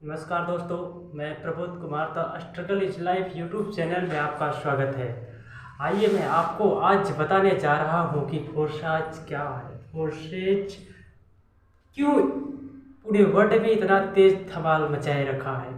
नमस्कार दोस्तों, मैं Prabodh Kumar the struggle is life YouTube channel में आपका स्वागत है। आइए मैं आपको आज बताने जा रहा हूँ कि फोर्सेज क्या है। फोर्सेज क्यों पूरे वर्ल्ड में इतना तेज धमाल मचाए रखा है।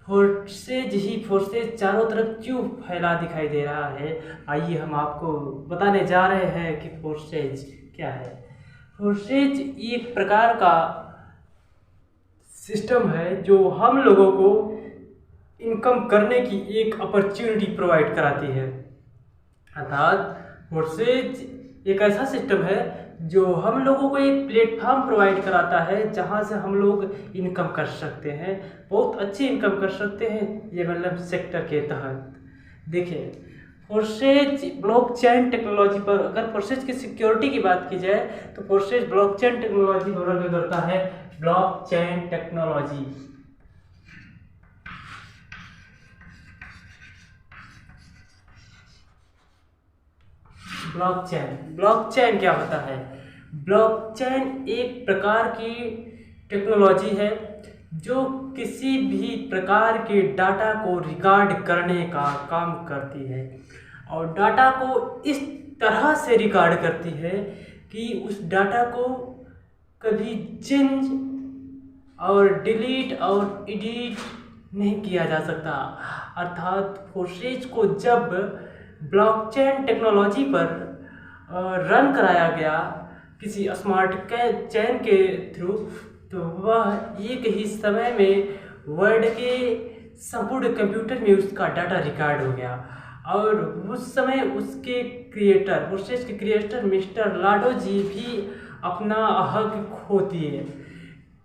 फोर्सेज चारों तरफ क्यों फैला दिखाई दे रहा है। आइए हम आपको बताने जा रहे हैं कि फोर्सेज क्या है। फोर्सेज एक प्रकार का सिस्टम है जो हम लोगों को इनकम करने की एक अपॉर्चुनिटी प्रोवाइड कराती है। अर्थात फोर्सेज एक ऐसा सिस्टम है जो हम लोगों को एक प्लेटफॉर्म प्रोवाइड कराता है जहां से हम लोग इनकम कर सकते हैं, बहुत अच्छी इनकम कर सकते हैं। ये मतलब सेक्टर के तहत देखिए, फोर्सेज ब्लॉकचेन टेक्नोलॉजी पर, अगर फोर्सेज की सिक्योरिटी की बात की जाए तो फोर्सेज ब्लॉकचेन टेक्नोलॉजी पर वर्क करता है। ब्लॉकचेन टेक्नोलॉजी ब्लॉकचेन क्या होता है। ब्लॉकचेन एक प्रकार की टेक्नोलॉजी है जो किसी भी प्रकार के डाटा को रिकॉर्ड करने का काम करती है और डाटा को इस तरह से रिकॉर्ड करती है कि उस डाटा को कभी चेंज और डिलीट और एडिट नहीं किया जा सकता। अर्थात फोर्सेज को जब ब्लॉकचेन टेक्नोलॉजी पर रन कराया गया किसी स्मार्ट चेन के थ्रू, तो वह एक ही समय में वर्ल्ड के संपूर्ण कंप्यूटर में उसका डाटा रिकॉर्ड हो गया। और उस समय उसके क्रिएटर, फोर्सेज के क्रिएटर मिस्टर लाडो जी भी अपना हक खो दिए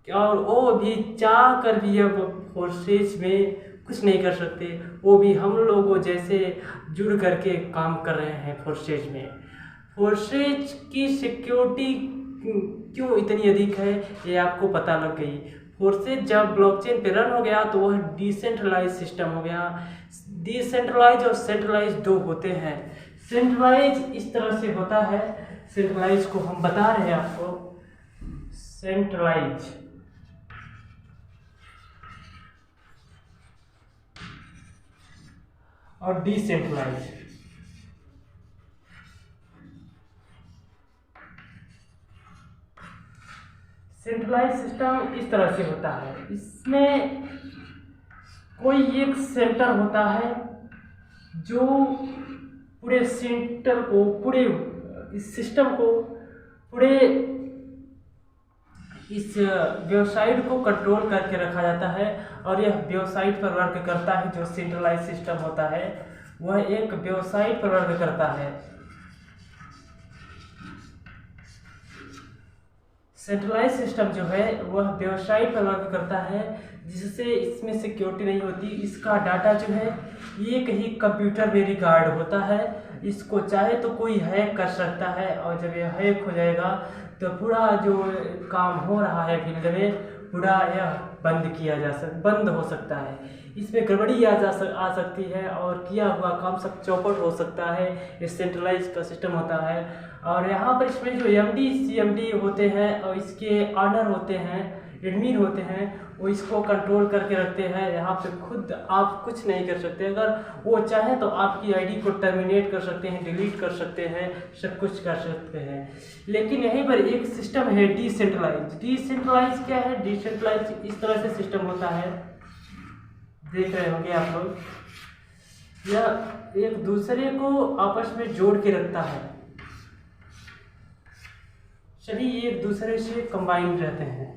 और वो भी चाह कर भी अब फोर्सेज में कुछ नहीं कर सकते। वो भी हम लोगों जैसे जुड़ करके काम कर रहे हैं फोर्सेज में। फोर्सेज की सिक्योरिटी क्यों इतनी अधिक है ये आपको पता लग गई। फोर्सेज जब ब्लॉकचेन पे रन हो गया तो वह डिसेंट्रलाइज सिस्टम हो गया। डिसेंट्रलाइज और सेंट्रलाइज दो होते हैं। सेंट्रलाइज इस तरह से होता है, सेंट्रलाइज को हम बता रहे हैं आपको। सेंट्रलाइज और डिसेंट्रलाइज। सेंट्रलाइज सिस्टम इस तरह से होता है, इसमें कोई एक सेंटर होता है जो पूरे सेंटर को, पूरे इस सिस्टम को, पूरे इस वेबसाइट को कंट्रोल करके रखा जाता है और यह वेबसाइट पर वर्क करता है। जो सेंट्रलाइज सिस्टम होता है वह एक वेबसाइट पर वर्क करता है। सेंट्रलाइज सिस्टम जो है वह वेबसाइट पर वर्क करता है जिससे इसमें सिक्योरिटी नहीं होती। इसका डाटा जो है एक ही कंप्यूटर में रिकॉर्ड होता है। इसको चाहे तो कोई हैक कर सकता है और जब यह हैक हो जाएगा तो पूरा जो काम हो रहा है फील्ड में पूरा यह बंद हो सकता है। इसमें गड़बड़ी आ सकती है और किया हुआ काम सब चौपट हो सकता है। ये सेंट्रलाइज का सिस्टम होता है और यहाँ पर इसमें जो एमडी सीएमडी होते हैं और इसके ऑनर होते हैं, एडमिन होते हैं, वो इसको कंट्रोल करके रखते हैं। यहाँ पे खुद आप कुछ नहीं कर सकते। अगर वो चाहे तो आपकी आईडी को टर्मिनेट कर सकते हैं, डिलीट कर सकते हैं, सब कुछ कर सकते हैं। लेकिन यहीं पर एक सिस्टम है डिसेंट्रलाइज। डिसेंट्रलाइज क्या है? डिसेंट्रलाइज इस तरह से सिस्टम होता है, देख रहे होंगे आप लोग। यह एक दूसरे को आपस में जोड़ के रखता है, सभी एक दूसरे से कंबाइंड रहते हैं।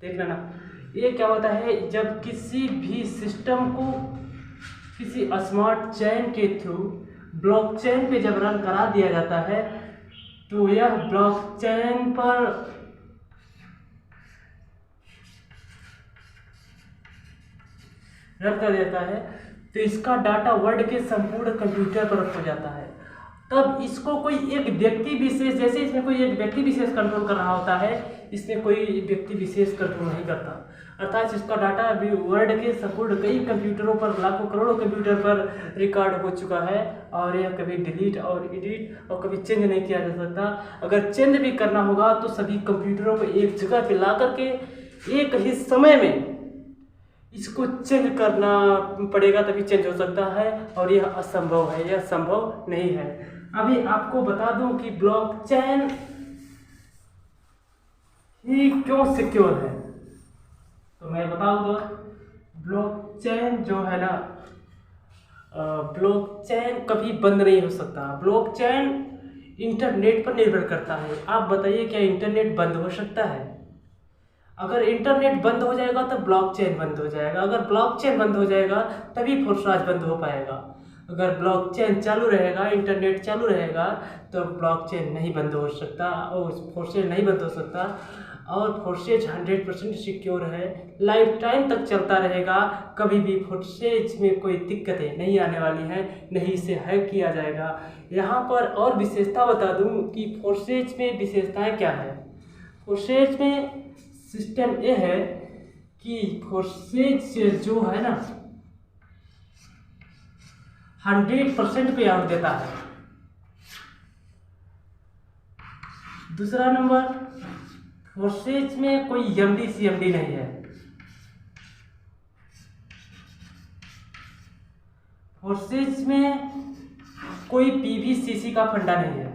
देख लेना, ये क्या होता है, जब किसी भी सिस्टम को किसी स्मार्ट चेन के थ्रू ब्लॉकचेन पे जब रन करा दिया जाता है तो यह ब्लॉकचेन पर रन कर देता है तो इसका डाटा वर्ल्ड के संपूर्ण कंप्यूटर पर हो जाता है। तब इसको कोई एक व्यक्ति विशेष, जैसे इसमें कोई एक व्यक्ति विशेष कंट्रोल कर रहा होता है, इसमें कोई व्यक्ति विशेष कंट्रोल नहीं करता। अर्थात इसका डाटा अभी वर्ल्ड के संपूर्ण कई कंप्यूटरों पर, लाखों करोड़ों कंप्यूटर पर रिकॉर्ड हो चुका है और यह कभी डिलीट और एडिट और कभी चेंज नहीं किया जा सकता। अगर चेंज भी करना होगा तो सभी कंप्यूटरों को एक जगह पे ला करके एक ही समय में इसको चेंज करना पड़ेगा, तभी चेंज हो सकता है, और यह असंभव है, यह संभव नहीं है। अभी आपको बता दूं कि ब्लॉकचेन ही क्यों सिक्योर है, तो मैं बता दूं ब्लॉकचेन जो है ना, ब्लॉकचेन कभी बंद नहीं हो सकता। ब्लॉकचेन इंटरनेट पर निर्भर करता है। आप बताइए क्या इंटरनेट बंद हो सकता है? अगर इंटरनेट बंद हो जाएगा तो ब्लॉकचेन बंद हो जाएगा, अगर ब्लॉकचेन बंद हो जाएगा तभी फोर्सराज बंद हो पाएगा। अगर ब्लॉकचेन चालू रहेगा, इंटरनेट चालू रहेगा, तो ब्लॉकचेन नहीं बंद हो सकता और फोर्सेज नहीं बंद हो सकता। और फोर्सेज 100% सिक्योर है, लाइफ टाइम तक चलता रहेगा। कभी भी फोर्सेज में कोई दिक्कतें नहीं आने वाली हैं, नहीं इसे हैक किया जाएगा। यहाँ पर और विशेषता बता दूँ कि फोर्सेज में विशेषताएं क्या है। फोर्सेज में सिस्टम ये है कि फोर्सेज जो है ना 100% पे आउट देता है। दूसरा नंबर, फोर्सेज में कोई एमडी सीएमडी नहीं है। फोर्सेज में कोई पीवीसीसी का फंडा नहीं है।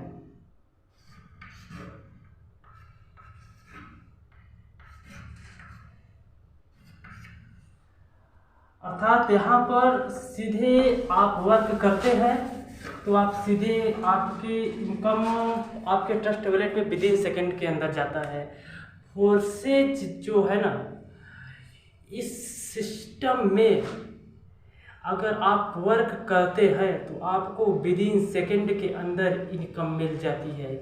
अर्थात यहाँ पर सीधे आप वर्क करते हैं तो आप सीधे आपकी इनकम आपके ट्रस्ट वॉलेट में विदिन सेकंड के अंदर जाता है। फोर्सेज जो है ना, इस सिस्टम में अगर आप वर्क करते हैं तो आपको विदिन सेकंड के अंदर इनकम मिल जाती है।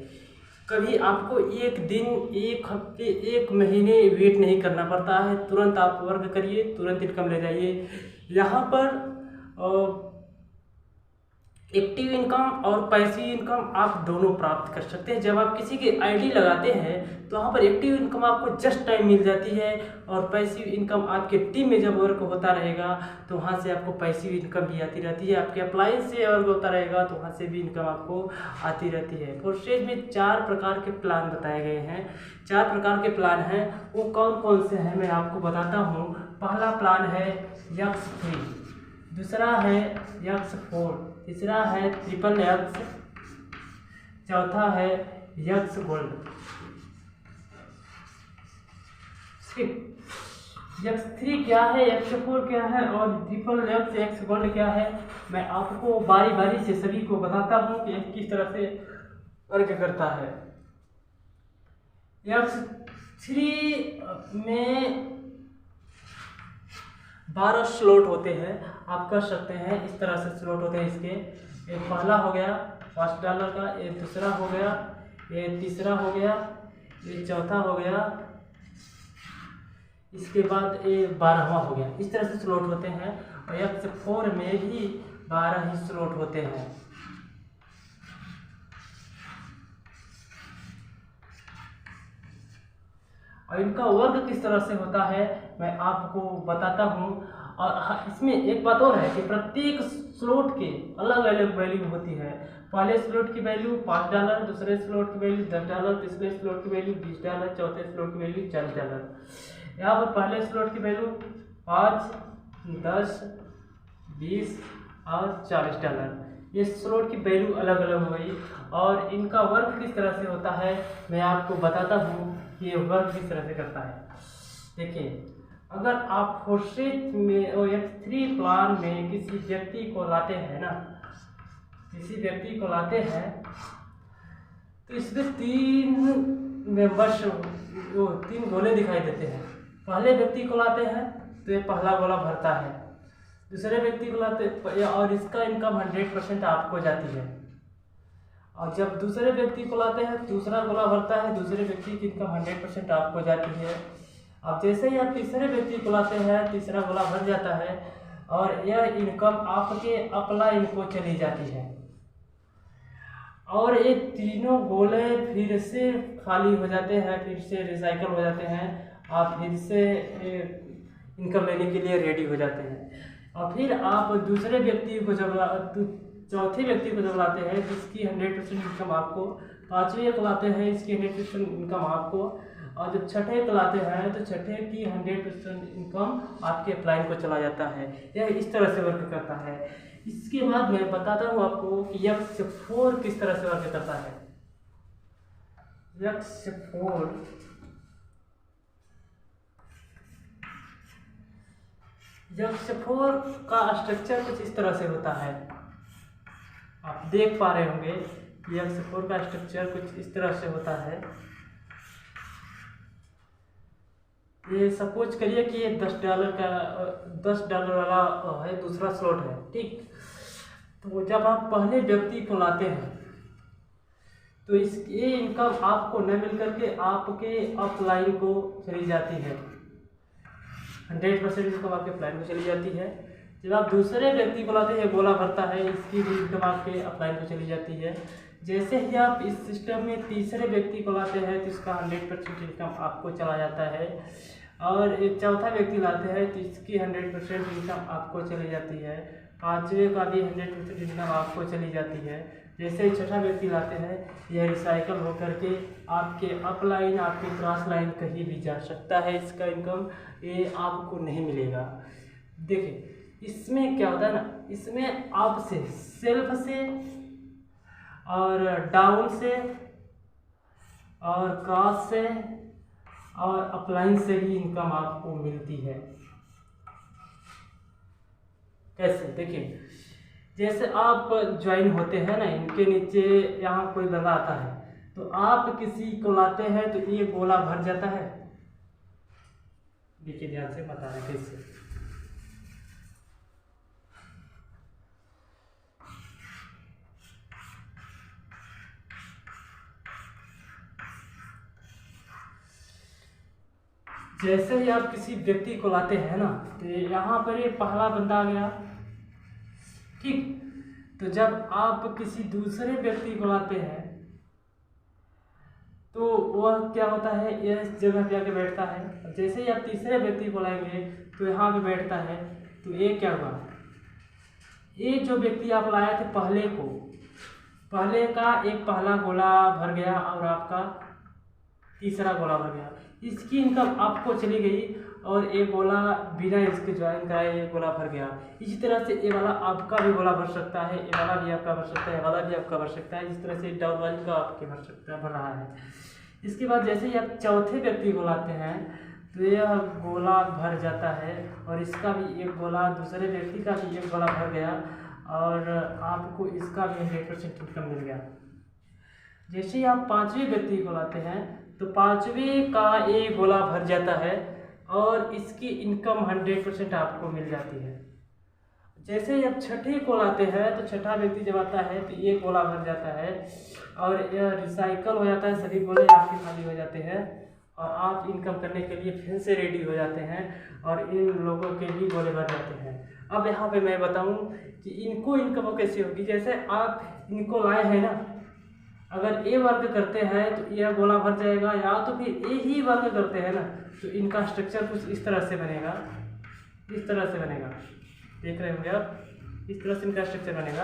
कभी आपको एक दिन, एक हफ्ते, एक महीने वेट नहीं करना पड़ता है, तुरंत आप वर्क करिए, तुरंत इनकम ले जाइए। यहाँ पर एक्टिव इनकम और पैसिव इनकम आप दोनों प्राप्त कर सकते हैं। जब आप किसी की आईडी लगाते हैं तो वहाँ पर एक्टिव इनकम आपको जस्ट टाइम मिल जाती है, और पैसिव इनकम आपके टीम में जब वर्क होता रहेगा तो वहाँ से आपको पैसिव इनकम भी आती रहती है। आपके अप्लायंस से वर्क होता रहेगा तो वहाँ से भी इनकम आपको आती रहती है। फोर्सेज में 4 प्रकार के प्लान बताए गए हैं। 4 प्रकार के प्लान हैं, वो कौन कौन से हैं मैं आपको बताता हूँ। पहला प्लान है X3, दूसरा है X4, तीसरा है XXX, चौथा है X गोल्ड। X3 क्या है, X4 क्या है और XXX X गोल्ड क्या है, मैं आपको बारी बारी से सभी को बताता हूँ कि किस तरह से वर्क करता है। X3 में 12 स्लॉट होते हैं, आप कर सकते हैं। इस तरह से स्लॉट होते हैं इसके। एक पहला हो गया $5 का, ये दूसरा हो गया, ये तीसरा हो गया, ये चौथा हो गया, इसके बाद ये 12वां हो गया। इस तरह से स्लॉट होते हैं। और X4 में भी 12 ही स्लॉट होते हैं। और इनका वर्क किस तरह से होता है मैं आपको बताता हूँ। और इसमें एक बात और है कि प्रत्येक स्लॉट के अलग अलग वैल्यू होती है। पहले स्लॉट की वैल्यू $5, दूसरे स्लॉट की वैल्यू $10, तीसरे स्लॉट की वैल्यू $20, चौथे स्लॉट की वैल्यू $40। यहाँ पर पहले स्लॉट की वैल्यू 5, 10, 20 और $40। ये स्लॉट की वैल्यू अलग अलग हो गई। और इनका वर्क किस तरह से होता है मैं आपको बताता हूँ कि ये वर्क किस तरह से करता है। देखिए, अगर आप फोर्सेज में और X3 प्लान में किसी व्यक्ति को लाते हैं ना, किसी व्यक्ति को लाते हैं तो इसमें 3 मेंबर्स, वो 3 गोले दिखाई देते हैं। पहले व्यक्ति को लाते हैं तो ये पहला गोला भरता है, दूसरे व्यक्ति को लाते और इसका इनकम 100% आपको जाती है। और जब दूसरे व्यक्ति को लाते हैं दूसरा गोला भरता है, दूसरे व्यक्ति की इनकम 100% आपको जाती है। अब जैसे ही आप तीसरे व्यक्ति को लाते हैं तीसरा गोला भर जाता है और यह इनकम आपके अपलाइन को चली जाती है। और ये तीनों गोले फिर से खाली हो जाते हैं, फिर से रिसाइकल हो जाते हैं, आप फिर से इनकम लेने के लिए रेडी हो जाते हैं। और फिर आप दूसरे व्यक्ति को जब चौथे व्यक्ति को जब लाते हैं जिसकी 100% इनकम आपको, पांचवें को लाते हैं इसकी 100% इनकम आपको, और जब छठे को लाते हैं तो छठे की 100% इनकम आपके अपलाइन को चला जाता है। यह इस तरह से वर्क करता है। इसके बाद मैं बताता हूँ आपको कि X4 किस तरह से वर्क करता है। X4 का स्ट्रक्चर कुछ इस तरह से होता है। आप देख पा रहे होंगे कि X4 का स्ट्रक्चर कुछ इस तरह से होता है। ये सपोज करिए कि ये $10 वाला है, दूसरा स्लॉट है, ठीक। तो जब आप पहले व्यक्ति को लाते हैं तो ये इनकम आपको न मिल करके आपके अपलाइन को चली जाती है। 100% इनकम आपके अपलाइन को चली जाती है। जब आप दूसरे व्यक्ति को लाते हैं, गोला भरता है, इसकी भी इनकम आपके अपलाइन को चली जाती है। जैसे ही आप इस सिस्टम में तीसरे व्यक्ति को लाते हैं तो इसका 100% इनकम आपको चला जाता है, और एक चौथा व्यक्ति लाते हैं तो इसकी 100% इनकम आपको चली जाती है। पाँचवें का भी 100% इनकम आपको चली जाती है। जैसे ही छठा व्यक्ति लाते हैं, यह रिसाइकल होकर के आपके अपलाइन, आपके क्रॉस लाइन कहीं भी जा सकता है। इसका इनकम ये आपको नहीं मिलेगा। देखिए इसमें क्या होता है ना, इसमें आपसे सेल्फ से और डाउन से और क्रॉस से और अपलाइन से भी इनकम आपको मिलती है। कैसे? देखिए जैसे आप ज्वाइन होते हैं ना, इनके नीचे यहाँ कोई बंदा आता है तो आप किसी को लाते हैं तो ये गोला भर जाता है। देखिए ध्यान से बता रहे कैसे। जैसे ही आप किसी व्यक्ति को लाते हैं ना तो यहाँ पर ये पहला बंदा आ गया, ठीक। तो जब आप किसी दूसरे व्यक्ति को लाते हैं तो वह क्या होता है, यह इस जगह पे आके बैठता है। जैसे ही आप तीसरे व्यक्ति को लाएंगे तो यहाँ पे बैठता है। तो ये क्या हुआ, ये जो व्यक्ति आप लाए थे पहले का एक पहला गोला भर गया और आपका तीसरा गोला भर गया। इसकी इनकम आपको चली गई और एक गोला बिना इसके ज्वाइन कराए एक गोला भर गया। इसी तरह से ये वाला आपका भी गोला भर सकता है, ये वाला भी आपका भर सकता है, ये वाला भी आपका भर सकता है। इस तरह से डाउन वाली का आपके भर सकता है, भर रहा है। इसके बाद जैसे ही आप चौथे व्यक्ति को लाते हैं तो यह गोला भर जाता है और इसका भी एक गोला, दूसरे व्यक्ति का भी एक गोला भर गया और आपको इसका भी 100% इनकम मिल गया। जैसे ही आप पाँचवें व्यक्ति को लाते हैं तो पाँचवें का एक गोला भर जाता है और इसकी इनकम 100% आपको मिल जाती है। जैसे ही आप छठे को लाते हैं तो छठा व्यक्ति जब आता है तो ये गोला भर जाता है और यह रिसाइकल हो जाता है, सभी गोले आपके खाली हो जाते हैं और आप इनकम करने के लिए फिर से रेडी हो जाते हैं और इन लोगों के भी गोले भर जाते हैं। अब यहाँ पे मैं बताऊँ कि इनको इनकम कैसे होगी। जैसे आप इनको लाए हैं ना, अगर ए वर्क करते हैं तो यह गोला भर जाएगा, या तो फिर ए ही वर्क करते हैं ना तो इनका स्ट्रक्चर कुछ इस तरह से बनेगा, इस तरह से बनेगा। देख रहे होंगे आप, इस तरह से इनका स्ट्रक्चर बनेगा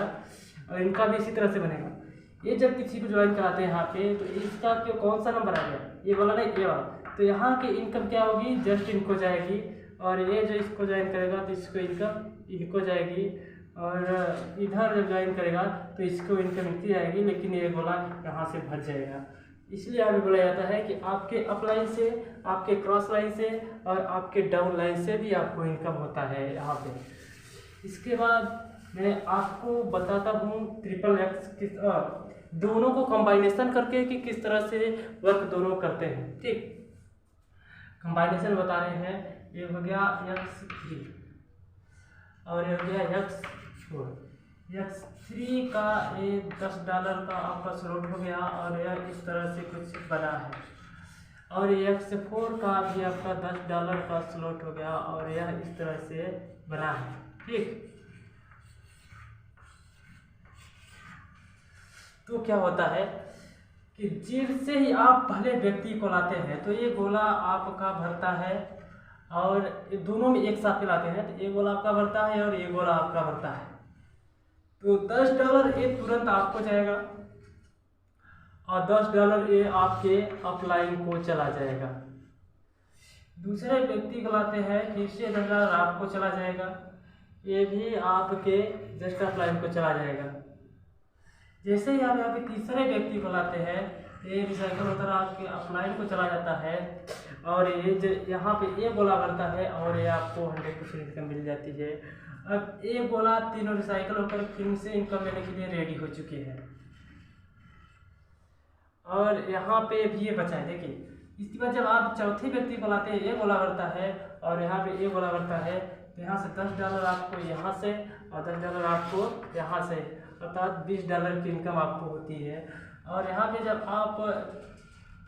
और इनका भी इसी तरह से बनेगा। ये जब किसी को ज्वाइन कराते हैं यहाँ पे तो इसका क्यों कौन सा नंबर आ गया, ये वाला नहीं, ये वाला। तो यहाँ की इनकम क्या होगी, जस्ट इनको जाएगी और ये जो इसको ज्वाइन करेगा तो इसको इनकम इनको जाएगी और इधर जब ज्वाइन करेगा तो इसको इनकम इतनी जाएगी, लेकिन ये गोला यहाँ से भर जाएगा। इसलिए यहाँ पे बोला जाता है कि आपके अप लाइन से, आपके क्रॉस लाइन से और आपके डाउन लाइन से भी आपको इनकम होता है यहाँ पे। इसके बाद मैं आपको बताता हूँ XXX दोनों को कंबाइनेशन करके कि किस तरह से वर्क दोनों करते हैं, ठीक। कंबाइनेशन बता रहे हैं, ये हो गया X3 और ये हो गया X4। X3 का ये $10 का आपका स्लॉट हो गया और यह इस तरह से कुछ बना है, और X4 का भी आपका $10 का स्लॉट हो गया और यह इस तरह से बना है, ठीक। तो क्या होता है कि जैसे ही आप पहले व्यक्ति को लाते हैं तो ये गोला आपका भरता है और दोनों में एक साथ लाते हैं तो ये गोला आपका भरता है और ये गोला आपका भरता है। तो $10 ये तुरंत आपको जाएगा और $10 ये आपके अपलाइन को चला जाएगा। दूसरे व्यक्ति को लाते हैं, फिर से $10 आपको चला जाएगा, ये भी आपके जस्ट अपलाइन को चला जाएगा। जैसे ही आप यहाँ पे तीसरे व्यक्ति को लाते हैं, ये रिसाइकल होता है आपके अपलाइन को चला जाता है और ये यहाँ पे एक गोला बढ़ता है और ये आपको 100% इनकम मिल जाती है। अब एक गोला तीनों रिसाइकल होकर फिर से इनकम लेने के लिए रेडी हो चुकी है। और यहाँ पे भी ये बचा है, देखिए इसके बाद जब आप चौथे व्यक्ति को लाते हैं, एक गोला बढ़ता है और यहाँ पे एक गोला बढ़ता है, तो यहाँ से $10 आपको यहाँ से और $10 आपको यहाँ से, अर्थात $20 की इनकम आपको होती है। और यहाँ पे जब आप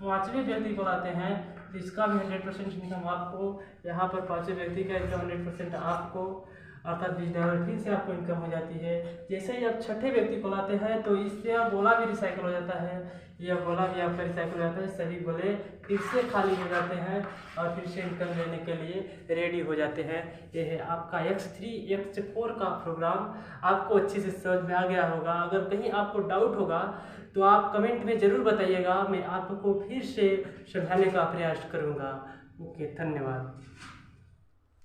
पांचवें व्यक्ति को लाते हैं तो इसका भी 100% इनकम आपको, यहाँ पर पांचवें व्यक्ति का इनकम 100% आपको, अर्थात $20 फिर से आपको इनकम हो जाती है। जैसे ही आप छठे व्यक्ति को लाते हैं तो इससे गोला भी रिसाइकल हो जाता है, यह गोला भी आपका रिसाइकल हो जाता है, सभी गोले फिर से खाली हो जाते हैं और फिर से इनकम लेने के लिए रेडी हो जाते हैं। यह है आपका X3 X4 का प्रोग्राम, आपको अच्छे से समझ में आ गया होगा। अगर कहीं आपको डाउट होगा तो आप कमेंट में ज़रूर बताइएगा, मैं आपको फिर से समझाने का प्रयास करूँगा। ओके, धन्यवाद।